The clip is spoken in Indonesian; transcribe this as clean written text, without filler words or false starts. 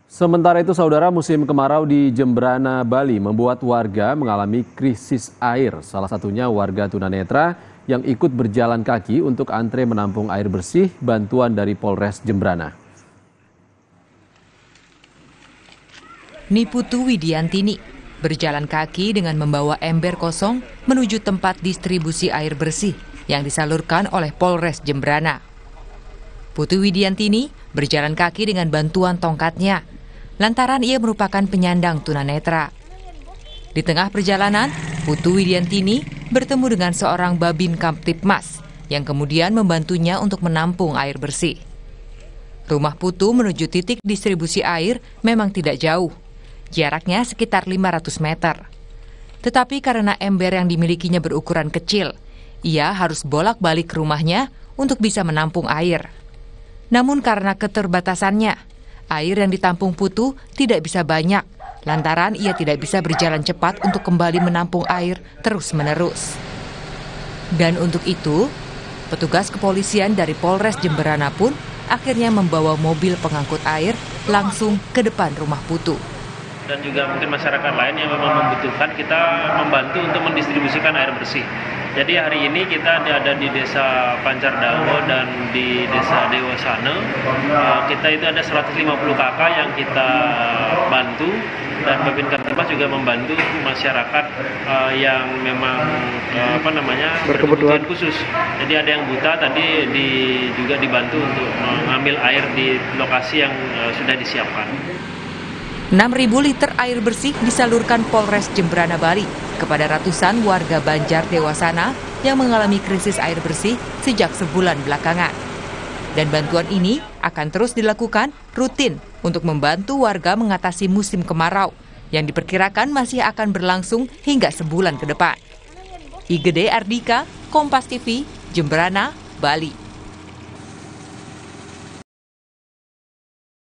Sementara itu, saudara, musim kemarau di Jembrana, Bali membuat warga mengalami krisis air. Salah satunya warga tunanetra yang ikut berjalan kaki untuk antre menampung air bersih bantuan dari Polres Jembrana. Niputu Widiantini berjalan kaki dengan membawa ember kosong menuju tempat distribusi air bersih yang disalurkan oleh Polres Jembrana. Putu Widiantini berjalan kaki dengan bantuan tongkatnya, lantaran ia merupakan penyandang tunanetra. Di tengah perjalanan, Putu Widiantini bertemu dengan seorang Babin Kamtipmas yang kemudian membantunya untuk menampung air bersih. Rumah Putu menuju titik distribusi air memang tidak jauh, jaraknya sekitar 500 meter. Tetapi karena ember yang dimilikinya berukuran kecil, ia harus bolak-balik ke rumahnya untuk bisa menampung air. Namun karena keterbatasannya, air yang ditampung Putu tidak bisa banyak, lantaran ia tidak bisa berjalan cepat untuk kembali menampung air terus-menerus. Dan untuk itu, petugas kepolisian dari Polres Jembrana pun akhirnya membawa mobil pengangkut air langsung ke depan rumah Putu. Dan juga mungkin masyarakat lain yang memang membutuhkan, kita membantu untuk mendistribusikan air bersih. Jadi hari ini kita ada di Desa Pancardawa dan di Desa Dewasana. Kita itu ada 150 kakak yang kita bantu, dan Babin Kamtipmas juga membantu masyarakat yang memang berkebutuhan khusus. Jadi ada yang buta tadi juga dibantu untuk mengambil air di lokasi yang sudah disiapkan. 6.000 liter air bersih disalurkan Polres Jembrana, Bali kepada ratusan warga Banjar Dewasana yang mengalami krisis air bersih sejak sebulan belakangan. Dan bantuan ini akan terus dilakukan rutin untuk membantu warga mengatasi musim kemarau yang diperkirakan masih akan berlangsung hingga sebulan ke depan. Igede Ardika, Kompas TV, Jembrana, Bali.